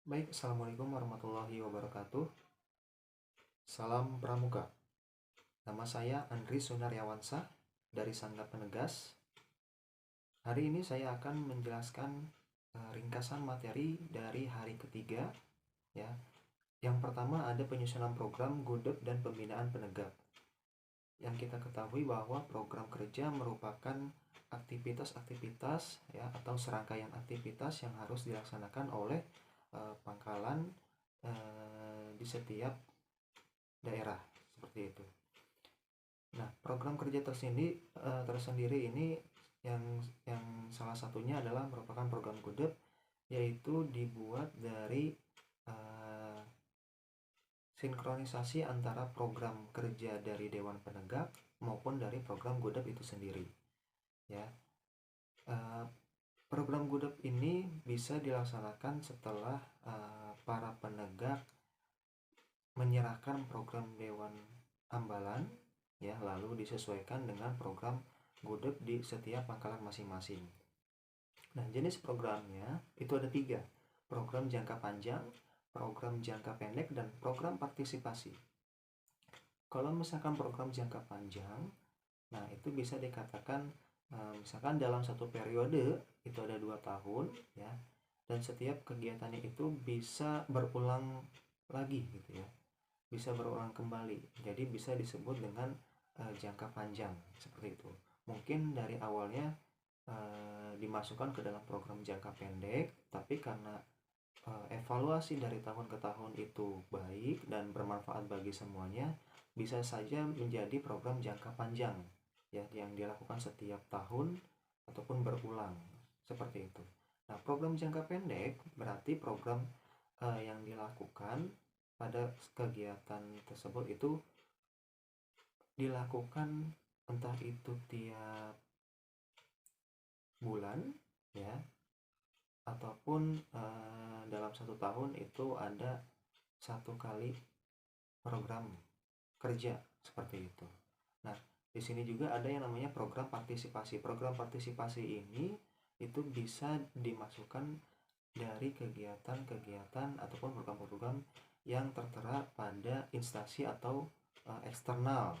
Baik, Assalamualaikum warahmatullahi wabarakatuh. Salam Pramuka. Nama saya Andri Sunaryawansah dari Sangga Penegas. Hari ini saya akan menjelaskan ringkasan materi dari hari ketiga, ya. Yang pertama ada penyusunan program gudeg dan pembinaan penegak. Yang kita ketahui bahwa program kerja merupakan aktivitas-aktivitas, ya, atau serangkaian aktivitas yang harus dilaksanakan oleh pangkalan di setiap daerah, seperti itu. Nah, program kerja tersendiri ini yang yang salah satunya adalah merupakan program gudeg, yaitu dibuat dari uh, sinkronisasi antara program kerja dari Dewan Penegak maupun dari program gudeg itu sendiri, ya. Uh, Program gudeg ini bisa dilaksanakan setelah para penegak menyerahkan program Dewan Ambalan, ya, lalu disesuaikan dengan program gudeg di setiap pangkalan masing-masing. Nah, jenis programnya itu ada tiga: program jangka panjang, program jangka pendek, dan program partisipasi. Kalau misalkan program jangka panjang, nah itu bisa dikatakan misalkan dalam satu periode itu ada 2 tahun, ya, dan setiap kegiatannya itu bisa berulang lagi, gitu ya, bisa berulang kembali. Jadi bisa disebut dengan jangka panjang, seperti itu. Mungkin dari awalnya dimasukkan ke dalam program jangka pendek, tapi karena evaluasi dari tahun ke tahun itu baik dan bermanfaat bagi semuanya, bisa saja menjadi program jangka panjang, ya, yang dilakukan setiap tahun ataupun berulang, seperti itu. Nah, program jangka pendek berarti program yang dilakukan pada kegiatan tersebut itu dilakukan entah itu tiap bulan, ya, ataupun dalam 1 tahun itu ada 1 kali program kerja, seperti itu. Nah, di sini juga ada yang namanya program partisipasi. Program partisipasi ini itu bisa dimasukkan dari kegiatan-kegiatan ataupun program-program yang tertera pada instansi atau eksternal,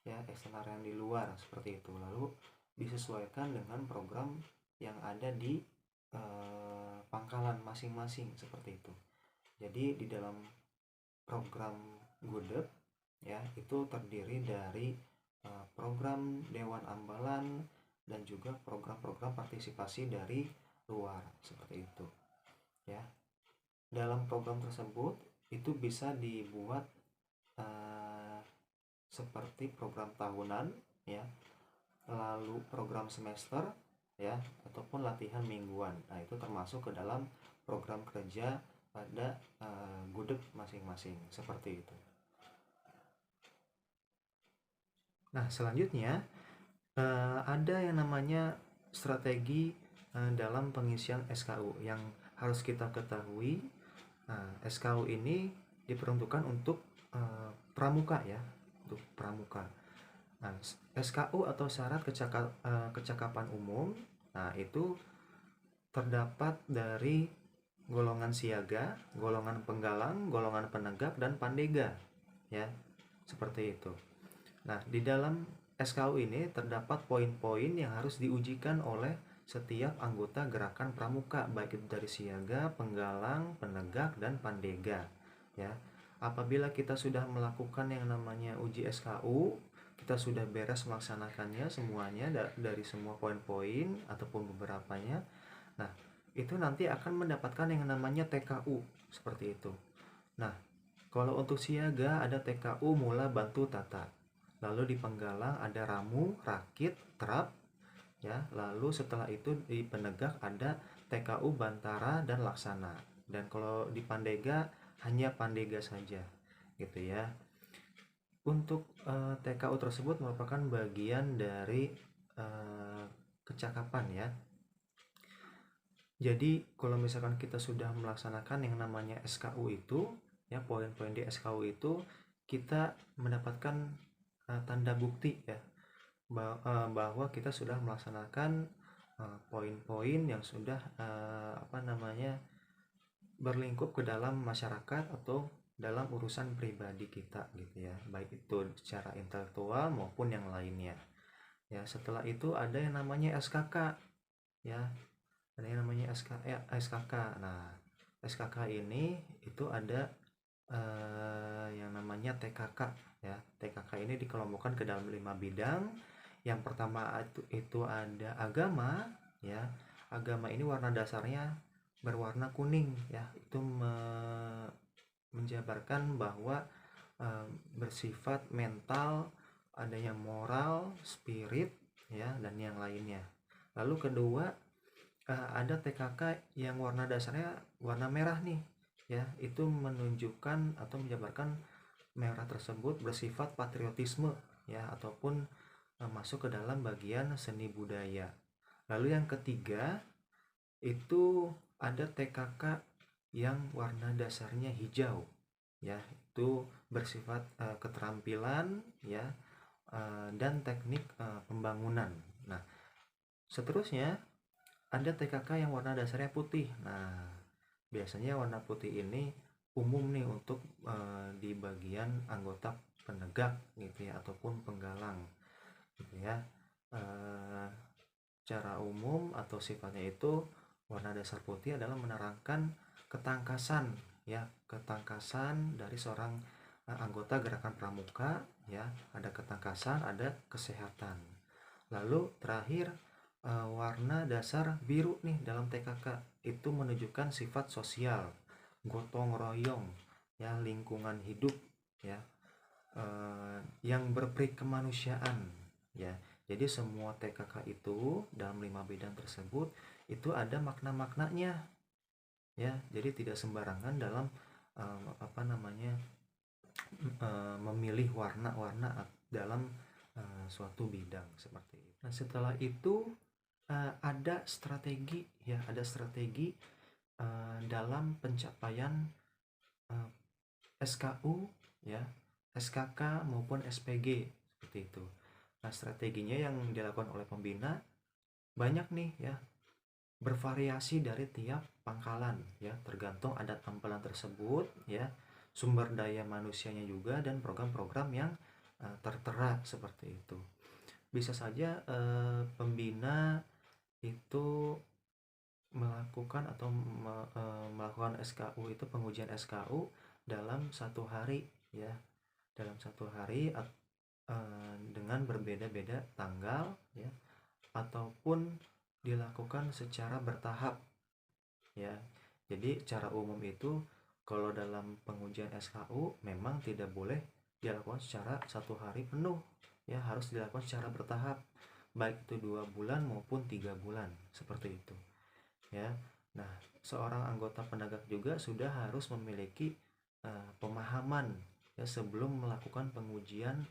ya, eksternal yang di luar, seperti itu. Lalu disesuaikan dengan program yang ada di pangkalan masing-masing, seperti itu. Jadi di dalam program gudeg, ya, itu terdiri dari program Dewan Ambalan dan juga program-program partisipasi dari luar, seperti itu, ya. Dalam program tersebut itu bisa dibuat uh, seperti program tahunan, ya, lalu program semester, ya, ataupun latihan mingguan. Nah, itu termasuk ke dalam program kerja pada gudeg masing-masing, seperti itu. Nah, selanjutnya ada yang namanya strategi dalam pengisian SKU yang harus kita ketahui. Nah, SKU ini diperuntukkan untuk pramuka, ya, untuk pramuka. Nah, SKU atau syarat kecakapan umum, nah itu terdapat dari golongan siaga, golongan penggalang, golongan penegak, dan pandega, ya, seperti itu. Nah, di dalam SKU ini terdapat poin-poin yang harus diujikan oleh setiap anggota gerakan pramuka, baik itu dari siaga, penggalang, penegak, dan pandega, ya. Apabila kita sudah melakukan yang namanya uji SKU, kita sudah beres melaksanakannya semuanya dari semua poin-poin ataupun beberapanya. Nah, itu nanti akan mendapatkan yang namanya TKU, seperti itu. Nah, kalau untuk siaga ada TKU mula bantu tata. Lalu di penggalang ada ramu, rakit, terap, ya. Lalu setelah itu di penegak ada TKU bantara dan laksana. Dan kalau di pandega hanya pandega saja, gitu ya. Untuk TKU tersebut merupakan bagian dari kecakapan, ya. Jadi kalau misalkan kita sudah melaksanakan yang namanya SKU itu, ya, poin-poin di SKU itu, kita mendapatkan tanda bukti, ya, bahwa kita sudah melaksanakan poin-poin yang sudah berlingkup ke dalam masyarakat atau dalam urusan pribadi kita gitu ya, baik itu secara intelektual maupun yang lainnya. Ya, setelah itu ada yang namanya SKK ya. Ada yang namanya SKK. Nah, SKK ini itu ada yang namanya TKK ya. TKK ini dikelompokkan ke dalam 5 bidang. Yang pertama itu ada agama ya. Agama ini warna dasarnya berwarna kuning ya. Itu menjabarkan bahwa bersifat mental, adanya moral, spirit ya, dan yang lainnya. Lalu kedua ada TKK yang warna dasarnya warna merah nih ya. Itu menunjukkan atau menjabarkan merah tersebut bersifat patriotisme ya, ataupun masuk ke dalam bagian seni budaya. Lalu yang ketiga itu ada TKK yang warna dasarnya hijau ya. Itu bersifat keterampilan ya, dan teknik pembangunan. Nah, seterusnya ada TKK yang warna dasarnya putih. Nah, biasanya warna putih ini umum nih untuk di bagian anggota penegak gitu ya, ataupun penggalang gitu ya. Secara umum atau sifatnya itu warna dasar putih adalah menerangkan ketangkasan ya, ketangkasan dari seorang anggota gerakan pramuka ya. Ada ketangkasan, ada kesehatan. Lalu terakhir warna dasar biru nih dalam TKK itu menunjukkan sifat sosial, gotong royong ya, lingkungan hidup ya, yang berperikemanusiaan ya. Jadi semua TKK itu dalam 5 bidang tersebut itu ada makna-maknanya ya. Jadi tidak sembarangan dalam memilih warna-warna dalam suatu bidang seperti itu. Nah, setelah itu ada strategi ya, ada strategi dalam pencapaian SKU ya, SKK maupun SPG seperti itu. Nah, strateginya yang dilakukan oleh pembina banyak nih ya, bervariasi dari tiap pangkalan ya, tergantung adat tampilan tersebut ya, sumber daya manusianya juga, dan program-program yang tertera seperti itu. Bisa saja pembina itu melakukan atau melakukan SKU itu, pengujian SKU dalam satu hari ya, dalam satu hari dengan berbeda-beda tanggal ya, ataupun dilakukan secara bertahap ya. Jadi secara umum itu kalau dalam pengujian SKU memang tidak boleh dilakukan secara satu hari penuh ya, harus dilakukan secara bertahap, baik itu 2 bulan maupun 3 bulan seperti itu ya. Nah, seorang anggota penegak juga sudah harus memiliki pemahaman ya sebelum melakukan pengujian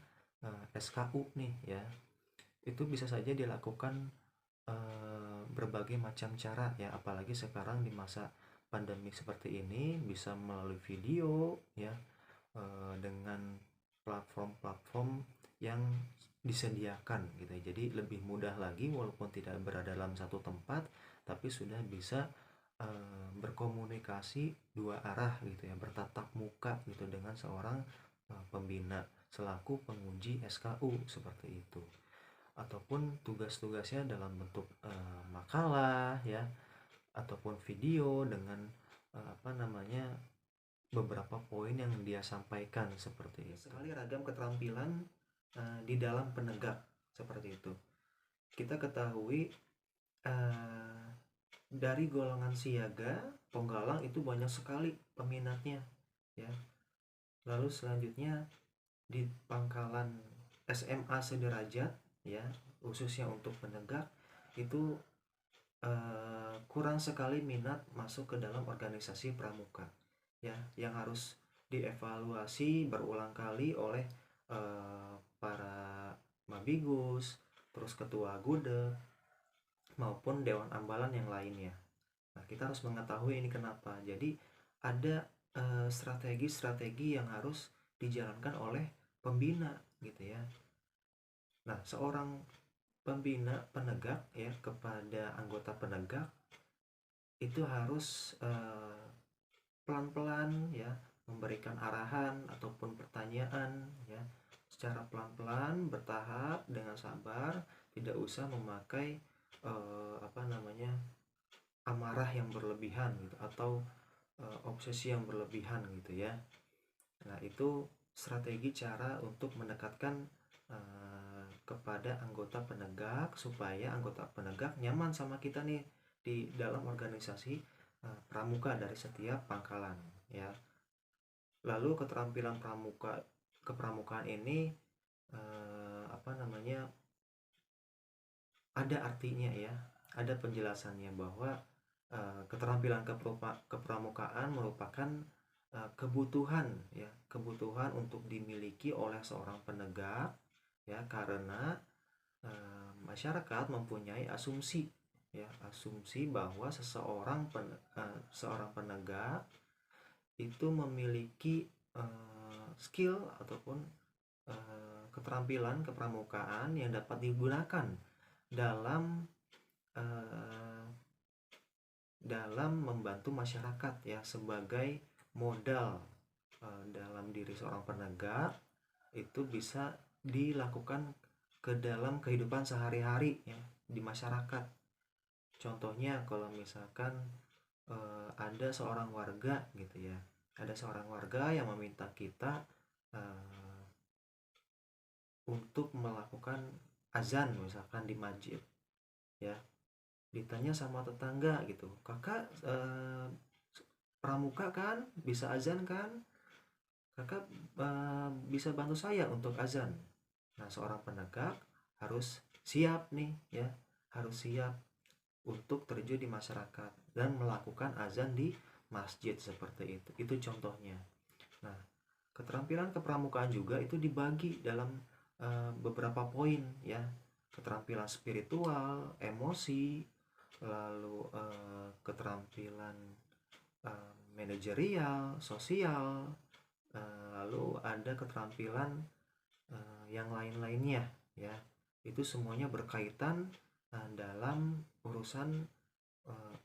SKU nih ya. Itu bisa saja dilakukan berbagai macam cara ya, apalagi sekarang di masa pandemi seperti ini bisa melalui video ya, dengan platform-platform yang disediakan gitu ya. Jadi lebih mudah lagi, walaupun tidak berada dalam satu tempat tapi sudah bisa berkomunikasi dua arah gitu ya, bertatap muka gitu dengan seorang pembina selaku penguji SKU seperti itu, ataupun tugas-tugasnya dalam bentuk makalah ya, ataupun video dengan beberapa poin yang dia sampaikan seperti itu. Sekali ragam keterampilan di dalam penegak seperti itu. Kita ketahui dari golongan siaga, penggalang itu banyak sekali peminatnya ya. Lalu selanjutnya di pangkalan SMA sederajat ya, khususnya untuk penegak itu kurang sekali minat masuk ke dalam organisasi pramuka ya, yang harus dievaluasi berulang kali oleh para mabigus, terus ketua gudeg maupun dewan ambalan yang lainnya. Nah, kita harus mengetahui ini kenapa. Jadi ada strategi-strategi yang harus dijalankan oleh pembina gitu ya. Nah, seorang pembina penegak ya kepada anggota penegak itu harus pelan-pelan ya, memberikan arahan ataupun pertanyaan ya, secara pelan-pelan, bertahap, dengan sabar, tidak usah memakai amarah yang berlebihan gitu, atau obsesi yang berlebihan gitu ya. Nah, itu strategi cara untuk mendekatkan kepada anggota penegak, supaya anggota penegak nyaman sama kita nih di dalam organisasi pramuka dari setiap pangkalan ya. Lalu keterampilan kepramukaan ini ada artinya ya, ada penjelasannya bahwa keterampilan kepramukaan merupakan kebutuhan untuk dimiliki oleh seorang penegak ya, karena masyarakat mempunyai asumsi bahwa seorang penegak itu memiliki skill ataupun keterampilan kepramukaan yang dapat digunakan dalam membantu masyarakat ya, sebagai modal dalam diri seorang penegak itu bisa dilakukan ke dalam kehidupan sehari-hari ya di masyarakat. Contohnya kalau misalkan ada seorang warga gitu ya, ada seorang warga yang meminta kita untuk melakukan azan misalkan di masjid ya, ditanya sama tetangga gitu, kakak pramuka kan, bisa azan kan, kakak bisa bantu saya untuk azan. Nah, seorang penegak harus siap nih ya, harus siap untuk terjun di masyarakat dan melakukan azan di masjid seperti itu. Itu contohnya. Nah, keterampilan kepramukaan juga itu dibagi dalam beberapa poin ya. Keterampilan spiritual, emosi, lalu keterampilan manajerial, sosial, lalu ada keterampilan yang lain-lainnya ya. Itu semuanya berkaitan dalam urusan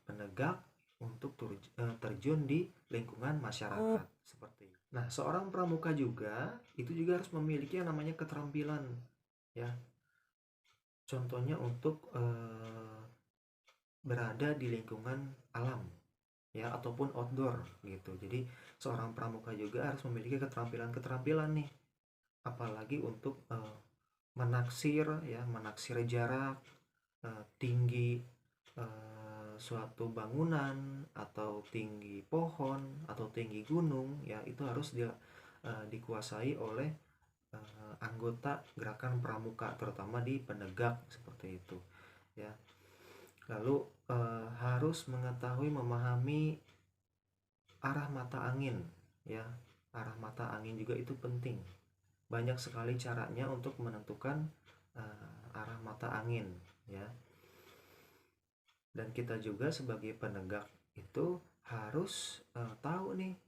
penegak untuk terjun di lingkungan masyarakat seperti itu. Nah, seorang pramuka juga harus memiliki yang namanya keterampilan ya. Contohnya untuk berada di lingkungan alam ya, ataupun outdoor gitu. Jadi seorang pramuka juga harus memiliki keterampilan nih, apalagi untuk menaksir jarak tinggi suatu bangunan, atau tinggi pohon, atau tinggi gunung ya, itu harus dikuasai oleh anggota gerakan pramuka, terutama di penegak seperti itu ya. Lalu harus mengetahui, memahami arah mata angin ya. Arah mata angin juga itu penting. Banyak sekali caranya untuk menentukan arah mata angin ya. Dan kita juga sebagai penegak itu harus tahu nih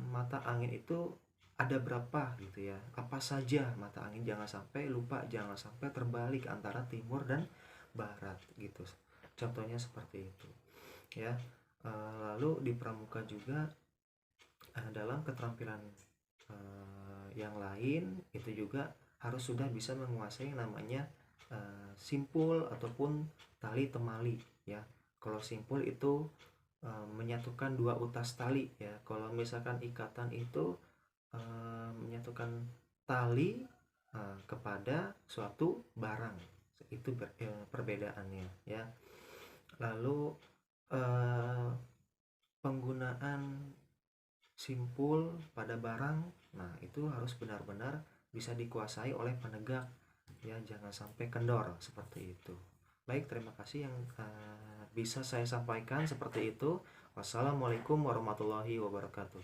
mata angin itu ada berapa gitu ya, apa saja mata angin, jangan sampai lupa, jangan sampai terbalik antara timur dan barat gitu. Contohnya seperti itu ya. Lalu di pramuka juga dalam keterampilan yang lain itu juga harus sudah bisa menguasai namanya simpul ataupun tali temali ya. Kalau simpul itu menyatukan dua utas tali ya. Kalau misalkan ikatan itu menyatukan tali kepada suatu barang, itu perbedaannya ya. Lalu penggunaan simpul pada barang, nah itu harus benar-benar bisa dikuasai oleh penegak ya, jangan sampai kendor seperti itu. Baik, terima kasih yang bisa saya sampaikan seperti itu. Wassalamualaikum warahmatullahi wabarakatuh.